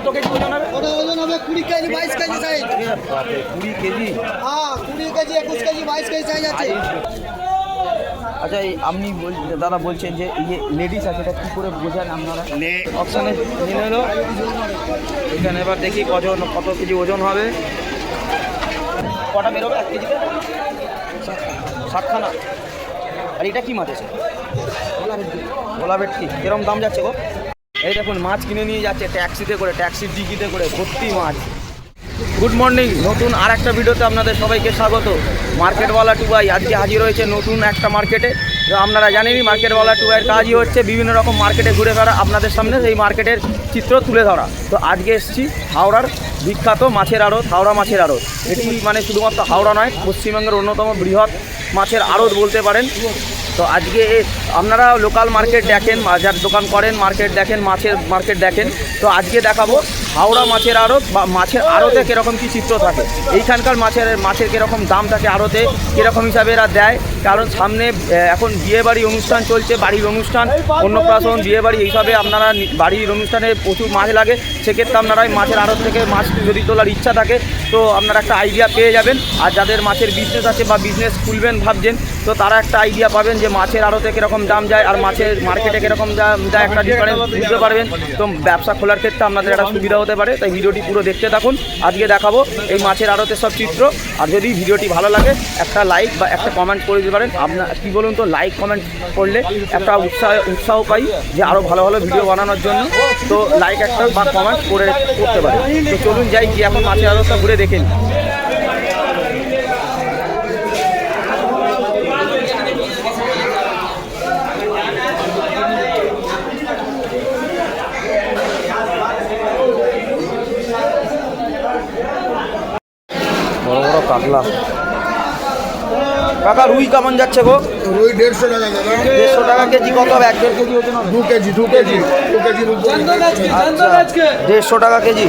কত কেজি ওজন হবে? ওটা ওজন হবে 20 কেজি 22 কেজি সাইজ। 20 কেজি? হ্যাঁ 20 কেজি 21 কেজি 22 কেজি সাইজ আছে। আচ্ছা এই আপনি দাদা বলছেন যে এই যে লেডিস আছে এটা কী করে বোঝান আপনারা? অপশানে নিয়ে নিল এখানে, এবার দেখি কত কেজি ওজন হবে। কটা বেরোবে 1 কেজিতে? 60খানা। আর এটা কি মাছ আছে? ভোলা ভেটকি। কিরম দাম যাচ্ছে গো? এই দেখুন মাছ কিনে নিয়ে যাচ্ছে ট্যাক্সিতে করে, ট্যাক্সির ডিকিতে করে ভর্তি মাছ। গুড মর্নিং, নতুন আর একটা ভিডিওতে আপনাদের সবাইকে স্বাগত। মার্কেটওয়ালা টুবাই আজকে হাজির হয়েছে নতুন একটা মার্কেটে। তো আপনারা জানেনই মার্কেটওয়ালা টুবাইয়ের কাজই হচ্ছে বিভিন্ন রকম মার্কেটে ঘুরে ফেরা, আপনাদের সামনে সেই মার্কেটের চিত্র তুলে ধরা। তো আজকে এসেছি হাওড়ার বিখ্যাত মাছের আড়ত, হাওড়া মাছের আড়ত। এটি মানে শুধুমাত্র হাওড়া নয়, পশ্চিমবঙ্গের অন্যতম বৃহৎ মাছের আড়ত বলতে পারেন। তো আজকে আপনারা লোকাল মার্কেট দেখেন, বাজার দোকান করেন, মার্কেট দেখেন, মাছের মার্কেট দেখেন। তো আজকে দেখাবো হাওড়া মাছের আড়ত বা মাছের আড়তে কীরকম কী চিত্র থাকে, এইখানকার মাছের কীরকম দাম থাকে আড়তে, কীরকম হিসাবে এরা দেয়। কারণ সামনে এখন বিয়েবাড়ি অনুষ্ঠান চলছে, বাড়ির অনুষ্ঠান, অন্নপ্রাশন, বিয়েবাড়ি এইসবে আপনারা বাড়ির অনুষ্ঠানে প্রচুর মাছ লাগে। সেক্ষেত্রে আপনারা মাছের আড়ত থেকে মাছ যদি তোলার ইচ্ছা থাকে তো আপনারা একটা আইডিয়া পেয়ে যাবেন। আর যাদের মাছের বিজনেস আছে বা বিজনেস খুলবেন ভাবছেন তো তারা একটা আইডিয়া পাবেন যে মাছের আড়তে কীরকম দাম যায় আর মাছের মার্কেটে কীরকম দাম যায়, একটা ডিফারেন্স বুঝতে পারবেন। তো ব্যবসা খোলার ক্ষেত্রে আপনাদের একটা সুবিধা হতে পারে। তাই ভিডিওটি পুরো দেখতে থাকুন। আজকে দেখাবো এই মাছের আড়তের সব চিত্র। আর যদি ভিডিওটি ভালো লাগে একটা লাইক বা একটা কমেন্ট করে দিতে পারেন। আপনার কী বলুন তো, লাইক কমেন্ট করলে একটা উৎসাহ পাই যে আরও ভালো ভালো ভিডিও বানানোর জন্য। তো লাইক একটা বা কমেন্ট করতে পারেন। তো চলুন যাই গিয়ে এখন মাছের আড়তটা ঘুরে দেখে নিই। বড় বড় কাতলা। কাকা রুই কেমন যাচ্ছে গো? রুই 150 টাকা দাদা। 150 টাকা কেজি। কত হবে? 1.5 কেজি ওজন হবে? 2 কেজি 2 কেজির উপরে। আচ্ছা 150 টাকা কেজি।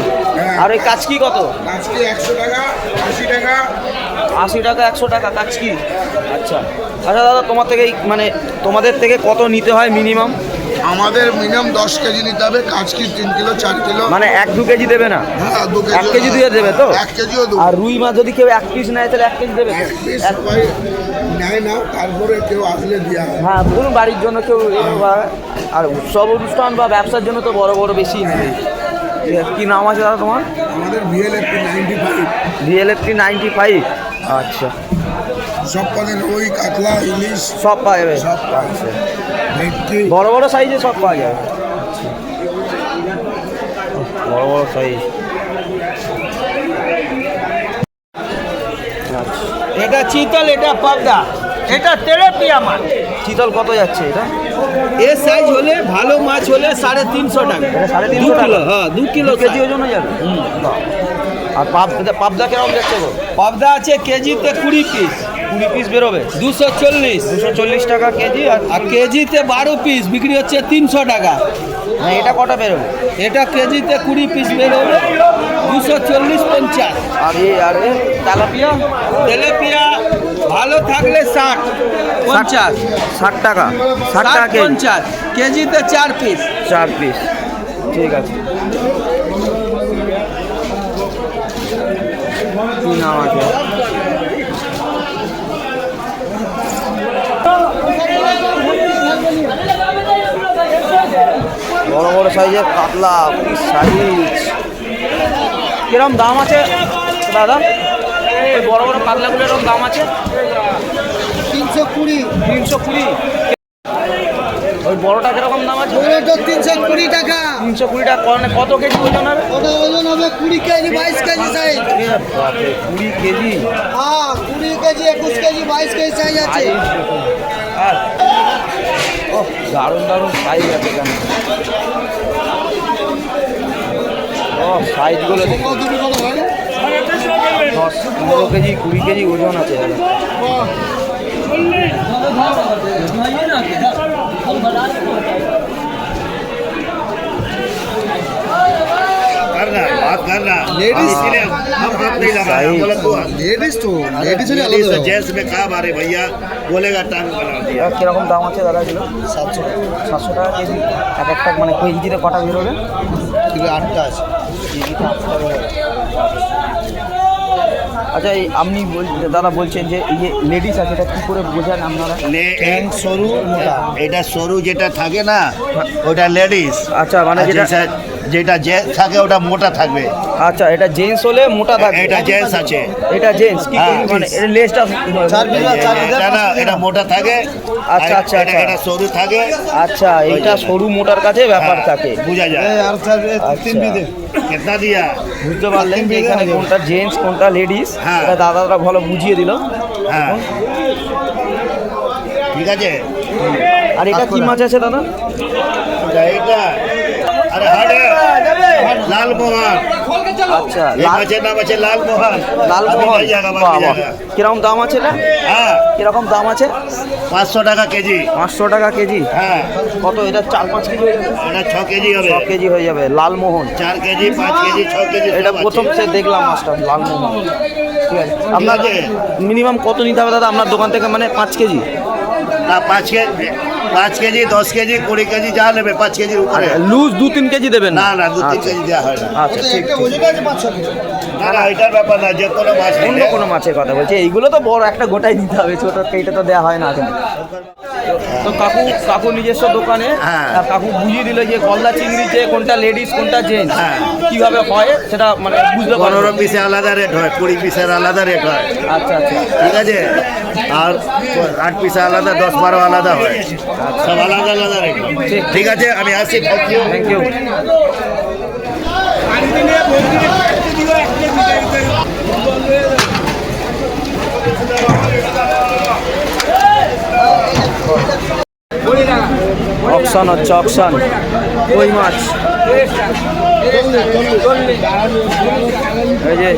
আর ওই কাচকি কত? আজকে 100 টাকা 80 টাকা 80 টাকা 100 টাকা কাচকি। আচ্ছা আচ্ছা দাদা, তোমাদের থেকে কত নিতে হয় মিনিমাম? আমাদের মিনিমাম 10 কেজি নিতে হবে। কাজকি 3 কিলো 4 কিলো। মানে 1-2 কেজি দেবে না? হ্যাঁ 2 কেজি। 1 কেজি দিয়ে দেবে তো? 1 কেজিও দেবো। আর রুই মাছ যদি কেউ 1 পিস নেয় তাহলে 1 কেজি দেবে তো? 1 পিস সবাই নেয় না, তারপরে কেউ আসলে দেওয়া হয়। হ্যাঁ ধরুন বাড়ির জন্য কেউ আর উৎসব অনুষ্ঠান বা ব্যবসার জন্য তো বড় বড় বেশি নেবে। কি নাম আছে দাদা তোমার? আমাদের VLFP 95। VLFP 95। আচ্ছা সব পাবেন, রুই কাতলা ইলিশ সব পাওয়া যাবে? সব আছে। ভেটকি বড় বড় সাইজে সব পাওয়া যাবে। বড় বড় সাইজ। এটা চিতল, এটা পাবদা, এটা তেলাপিয়া মাছ। চিতল কত যাচ্ছে এটা? এর সাইজ হলে ভালো মাছ হলে 350 টাকা। এটা 350 2 টাকা? কিলো, হ্যাঁ 2 কিলো কেজি ওজন হয়ে যাবে? বাহ। আর পাবদা কেমন যাচ্ছে গো? পাবদা আছে কেজিতে 20 পিস। 20 পিস বেরোবে? 240। 240 টাকা কেজি। আর কেজিতে 12 পিস বিক্রি হচ্ছে 300 টাকা। না এটা কটা বেরোবে? এটা কেজিতে 20 পিস বেরোবে 240-50। আর এ তেলাপিয়া? তেলাপিয়া ভালো থাকলে 60-50। 60 টাকা? 60 টাকা কেজি? 50 কেজিতে 4 পিস। 4 পিস, ঠিক আছে। কি নাম আছে? বড় বড় সাইজের কাতলা, সাইজ কিরম দাম আছে দাদা? এই বড় বড় কাতলাগুলো এরকম দাম আছে? 320। 320। ওই বড়টা কিরকম দাম আছে? 320 টাকা। 320 টাকা। কত কেজি ওজন হবে? ওটা ওজন হবে 20 কেজি 22 কেজি সাইজ। 20 কেজি? হ্যাঁ 20 কেজি 21 কেজি 22 কেজি সাইজ আছে। আর ও দারুণ দারুণ সাইজ আছে কেন? ও সাইজগুলো দেখো, 10-15 কেজি 20 কেজি ওজন আছে। बात करना लेडीज इसीलिए हम हाथ नहीं लगा रहे हम बोला तो लेडीज जेंट्स में कहा बारे भैया बोलेगा टाइम बना दिया। কিরকম দাম আছে দাদা এগুলো? 700 টাকা কেজি। এক একটা কেজিতে কটা বেরোবে? কিলো 8টা আছে। আচ্ছা এই আপনি দাদা বলছেন যে এই যে লেডিস আছে এটা কী করে বোঝান আপনারা? সরু এটা সরু যেটা থাকে না ওটা লেডিস। আচ্ছা মানে যেটা যেটা জেন্টস থাকে ওটা মোটা থাকবে। আচ্ছা এটা জেন্টস হলে মোটা থাকবে। এটা জেন্টস আছে। এটা জেন্টস কি মানে এর লেজটা না এটা মোটা থাকে। আচ্ছা আচ্ছা আচ্ছা এটা সরু থাকে। আচ্ছা এইটা সরু মোটার কাছে ব্যাপার থাকে, বোঝা যায়। কেতনা দিয়া বুঝতে পারলেন যে এখানে কোনটা জেন্টস কোনটা লেডিস হ্যাঁ। এটা দাদারা ভালো বুঝিয়ে দিল। হ্যাঁ ঠিক আছে। আর এটা কি মাছ আছে দাদা? এটা আরে হাড়ে লালমোহন। আচ্ছা এই মাছের নাম আছে লালমোহন। লালমোহন কিরকম দাম আছে এটা? হ্যাঁ কিরকম দাম আছে? 500 টাকা কেজি। 500 টাকা কেজি? হ্যাঁ। কত এটা 4-5 কেজি হয়ে যাবে? এটা 6 কেজি হবে। 6 কেজি হয়ে যাবে লালমোহন। 4 কেজি 5 কেজি 6 কেজি এটা প্রথম সে দেখলাম মাছটা লালমোহন। ঠিক আছে আপনার মিনিমাম কত নিতে হবে দাদা আপনার দোকান থেকে, মানে 5 কেজি? না 5 কেজি 10 কেজি 20 কেজি যা নেবে 5 কেজির উপরে। লুজ 2-3 কেজি দেবেন? না 2-3 কেজি দেওয়া হয় না। আচ্ছা ঠিক না এটার ব্যাপার না, যে কোনো মাছ অন্য কোনো মাছের কথা বলছি, এইগুলো তো বড় একটা গোটাই দিতে হবে, ছোট এইটা তো দেওয়া হয় না এখন। তো কাকু নিজস্ব দোকানে হ্যাঁ। আর কাকু বুঝিয়ে দিল যে গলদা চিংড়িতে কোনটা লেডিস কোনটা জেন্টস হ্যাঁ। কিভাবে হয় সেটা মানে বুঝতে পারবো। 15 পিসে আলাদা রেট হয়, 20 পিসের আলাদা রেট হয়। আচ্ছা আচ্ছা ঠিক আছে। আর 8 পিসে আলাদা 10-12 আলাদা হয়, সব আলাদা আলাদা রেট। ঠিক আছে আমি আসি। Thank you. অকশন হচ্ছে অকশন কই মাছ। এই যে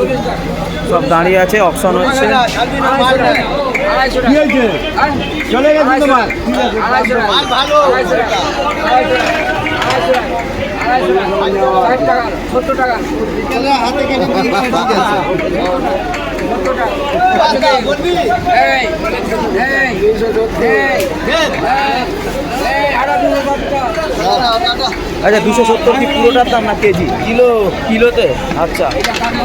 সব দাঁড়িয়ে আছে, অকশন হচ্ছে। আচ্ছা 270 কি পুরোটার দাম না কেজি? কিলোতে? আচ্ছা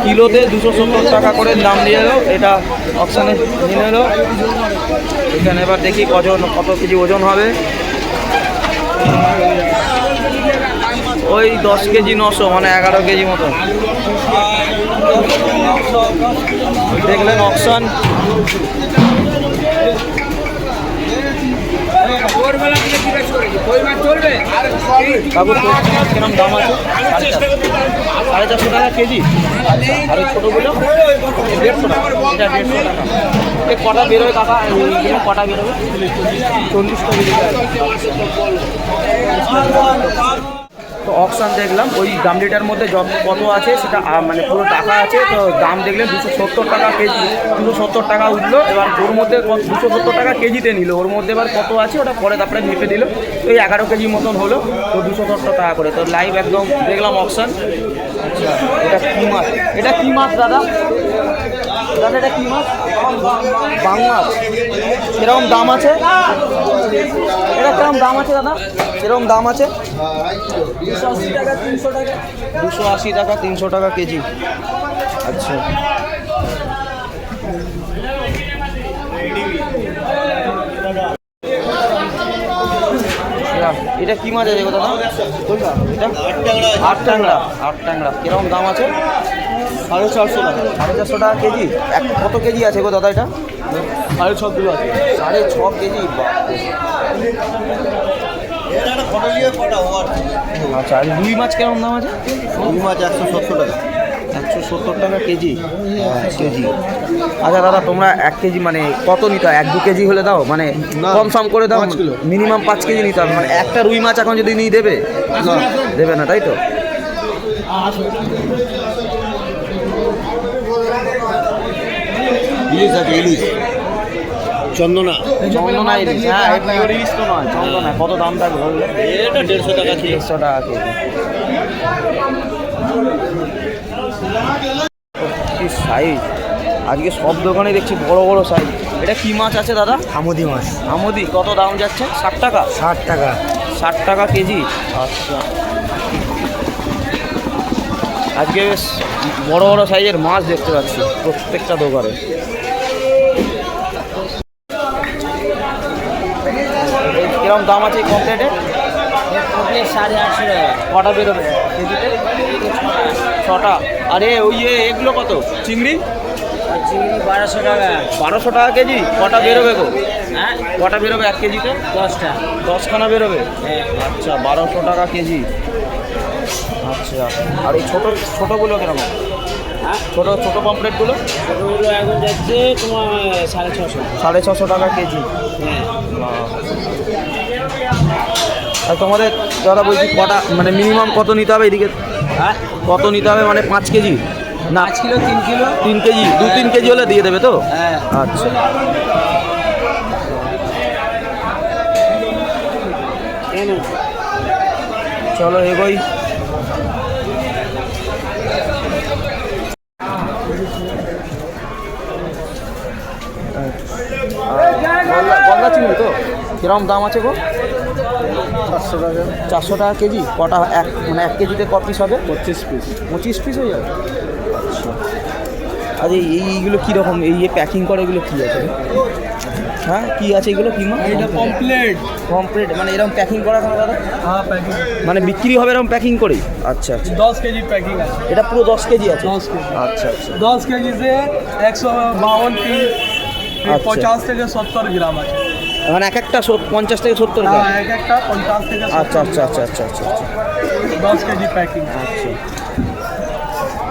কিলোতে 270 টাকা করে দাম নিয়ে এলো, এটা অপশানে নিয়ে এলো। এখানে এবার দেখি কত কেজি ওজন হবে। ওই 10 কেজি 900 মানে 11 কেজি মতো। দেখলেন অপশান। কাকু কিরম দাম আছে? 450 টাকা কেজি। আচ্ছা আর ওই ছোটোগুলো 150 টাকা। এটা 150 টাকা। এ কটা বেরোয় কাকা? কটা বেরোবে? 40 কেজি। তো অপশান দেখলাম ওই গামলিটার মধ্যে কত আছে সেটা মানে পুরো টাকা আছে। তো দাম দেখলেন 270 টাকা কেজি, 270 টাকা উঠলো। এবার ওর মধ্যে 270 টাকা কেজিতে নিল, ওর মধ্যে এবার কত আছে ওটা পরে তারপরে মেপে দিল। ওই 11 কেজি মতন হলো, তো 270 টাকা করে। তো লাইভ একদম দেখলাম অপশান। আচ্ছা এটা কী মাছ? এটা কী মাছ দাদা? দাদা এটা কী মাছ? বাংমাছ। কিরকম দাম আছে এটা? কিরকম দাম আছে দাদা? কিরকম দাম আছে? 280 টাকা 300 টাকা। 280 টাকা 300 টাকা কেজি। আচ্ছা এটা কি মাছ আছে দাদা? এটা 8 ট্যাংরা। কিরকম দাম আছে? 450 টাকা। 450 টাকা কেজি। কত কেজি আছে গো দাদা এটা? 6.5 কিলো আছে। 6.5 কেজি। আচ্ছা আর রুই মাছ কেমন দাম আছে? রুই মাছ 170 টাকা। 170 টাকা কেজি। কেজি। আচ্ছা দাদা তোমরা 1 কেজি মানে কত নিতে হয়? 1-2 কেজি হলে দাও, মানে কম সম করে দাও। মিনিমাম 5 কেজি নিতে হবে, মানে একটা রুই মাছ এখন যদি নিয়ে দেবে দেবে না, তাই তো? ইলিশ আছে, ইলিশ চন্দনা ইলিশ। হ্যাঁ পিওর ইলিশ তো নয়, চন্দনা। কত দাম থাকবে? এটা 150 টাকা। 150 টাকা কেজি। কি সাইজ! আজকে সব দোকানে দেখছি বড় বড় সাইজ। এটা কি মাছ আছে দাদা? আমুদি মাছ। আমুদি। কত দাম যাচ্ছে? 60 টাকা। 60 টাকা। 60 টাকা কেজি। আচ্ছা আজকে বেশ বড় বড় সাইজের মাছ দেখতে পাচ্ছি প্রত্যেকটা দোকানে। কিরকম দাম আছে এই কমপ্লেটের? কমপ্লেট 850 টাকা। কটা বেরোবে কেজিতে? 6টা। আরে ওই এগুলো কত চিংড়ি? আর চিংড়ি 1200 টাকা। 1200 টাকা কেজি। কটা বেরোবে গো? হ্যাঁ, কটা বেরোবে 1 কেজিতে? 10টা। 10খানা বেরোবে? হ্যাঁ। আচ্ছা 1200 টাকা কেজি। আচ্ছা আর এই ছোটোগুলো কিরকম? হ্যাঁ, ছোটো পমফ্রেটগুলো? ছোটোগুলো এখন যাচ্ছে তোমার 650। 650 টাকা কেজি। হ্যাঁ। আর তোমাদের দাদা বলছি কটা মানে মিনিমাম কত নিতে হবে এদিকে? হ্যাঁ, কত নিতে হবে মানে 5 কেজি না 5 কিলো 3 কিলো 3 কেজি 2-3 কেজি হলে দিয়ে দেবে তো? হ্যাঁ। আচ্ছা কেন? চলো এগোই। গলদা চিংড়ি তো কিরকম দাম আছে গো? 400 টাকা। 400 টাকা কেজি। কটা মানে 1 কেজিতে ক পিস হবে? 25 পিস। 25 পিস হয়ে যাবে। আচ্ছা আরে এইগুলো কীরকম এই প্যাকিং করে এগুলো কী আছে? হ্যাঁ কী আছে এগুলো? কী মাছ? এটা পমপ্লেট। কমপ্লিট মানে এরকম প্যাকিং করা কেন দাদা? হ্যাঁ, প্যাকিং মানে বিক্রি হবে এরকম প্যাকিং করেই? আচ্ছা আচ্ছা 10 কেজি প্যাকিং আছে। এটা পুরো 10 কেজি আছে? 10 কেজি। আচ্ছা আচ্ছা 10 কেজি से 152 পিস, আচ্ছা। 50 থেকে 70 গ্রাম আছে। মানে একটা 50 থেকে 70 হ্যাঁ, গ্রাম? এক একটা 50 থেকে 70 আচ্ছা আচ্ছা আচ্ছা আচ্ছা আচ্ছা আচ্ছা 10 কেজি প্যাকিং। আচ্ছা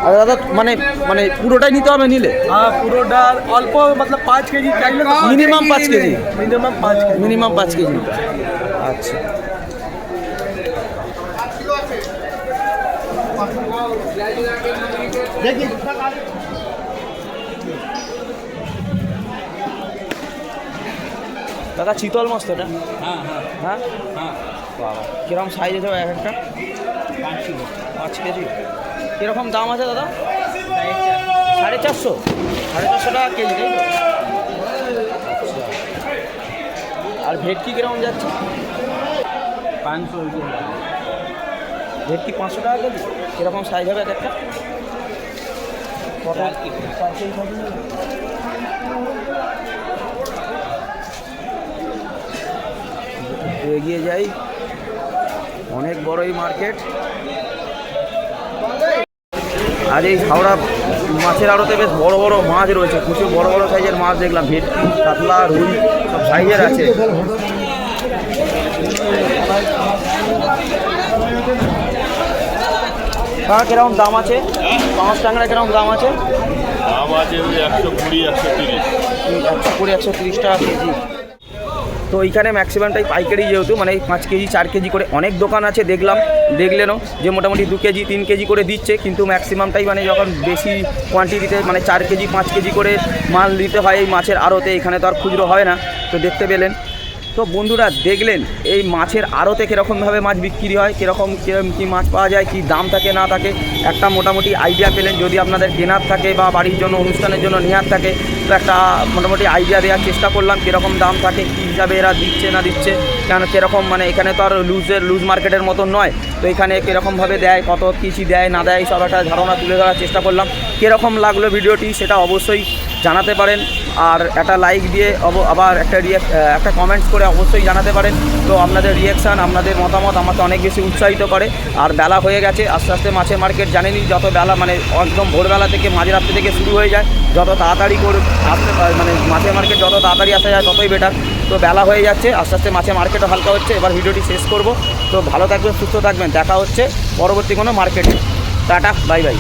আর দাদা মানে মানে পুরোটাই নিতে হবে নিলে? हाँ, পুরোটা অল্প मतलब 5 কেজি চাইলে minimum 5 KG? Minimum 5 KG. Minimum 5 KG. আচ্ছা দাদা চিতল মাছ তো এটা? হ্যাঁ হ্যাঁ হ্যাঁ হ্যাঁ, বাবা কিরকম সাইজ আছে এক একটা? 5 কিলো। 5 কেজি। কিরকম দাম আছে দাদা? 450? 450 টাকা কেজি তাই তো? আচ্ছা আর ভেটকি কিরকম যাচ্ছে? 500 ভেটকি 500 টাকা কেজি। কিরকম সাইজ হবে এক একটা? কত? 4 কেজি। 4 কেজি সাইজ হবে? এগিয়ে যাই। অনেক বড় এই মার্কেট। আর এই হাওড়া মাছের আড়তে বেশ বড় বড় মাছ রয়েছে, প্রচুর বড় বড় সাইজের মাছ দেখলাম। ভেটকি, কাতলা, রুই সব সাইজের আছে। হ্যাঁ কিরকম দাম আছে? পাঁচ টাংরা কিরকম দাম আছে? দাম আছে 120 130। 120 130 টাকা কেজি। তো এইখানে ম্যাক্সিমামটাই পাইকারি, যেহেতু মানে 5 কেজি 4 কেজি করে অনেক দোকান আছে দেখলেনও যে মোটামুটি 2 কেজি 3 কেজি করে দিচ্ছে, কিন্তু ম্যাক্সিমামটাই মানে যখন বেশি কোয়ান্টিটিতে মানে 4 কেজি 5 কেজি করে মাল দিতে হয় এই মাছের আড়তে, এখানে তো আর খুচরো হয় না। তো দেখতে পেলেন তো বন্ধুরা, দেখলেন এই মাছের আড়তে কীরকমভাবে মাছ বিক্রি হয়, কীরকম কী মাছ পাওয়া যায়, কী দাম থাকে না থাকে একটা মোটামুটি আইডিয়া পেলেন। যদি আপনাদের কেনার থাকে বা বাড়ির জন্য অনুষ্ঠানের জন্য নেওয়ার থাকে তো একটা মোটামুটি আইডিয়া দেওয়ার চেষ্টা করলাম কীরকম দাম থাকে, কী হিসাবে এরা দিচ্ছে না দিচ্ছে, কেন কীরকম মানে এখানে তো আর লুজ মার্কেটের মতন নয়। তো এখানে কীরকমভাবে দেয়, কত কিছু দেয় না দেয়, সব একটা ধারণা তুলে ধরার চেষ্টা করলাম। কীরকম লাগলো ভিডিওটি সেটা অবশ্যই জানাতে পারেন, আর একটা লাইক দিয়ে আবার একটা কমেন্টস করে অবশ্যই জানাতে পারেন। তো আপনাদের রিয়াকশান, আপনাদের মতামত আমাকে অনেক বেশি উৎসাহিত করে। আর বেলা হয়ে গেছে, আস্তে আস্তে মাছের মার্কেট জানেনই, যত বেলা মানে একদম ভোরবেলা থেকে মাঝরাত্রি থেকে শুরু হয়ে যায়, যত তাড়াতাড়ি করে আসতে মানে মাছের মার্কেট যত তাড়াতাড়ি আসা যায় ততই বেটার। তো বেলা হয়ে যাচ্ছে, আস্তে আস্তে মাছের মার্কেটও হালকা হচ্ছে। এবার ভিডিওটি শেষ করব। তো ভালো থাকবেন, সুস্থ থাকবেন, দেখা হচ্ছে পরবর্তী কোনো মার্কেটে। Tata, bye bye.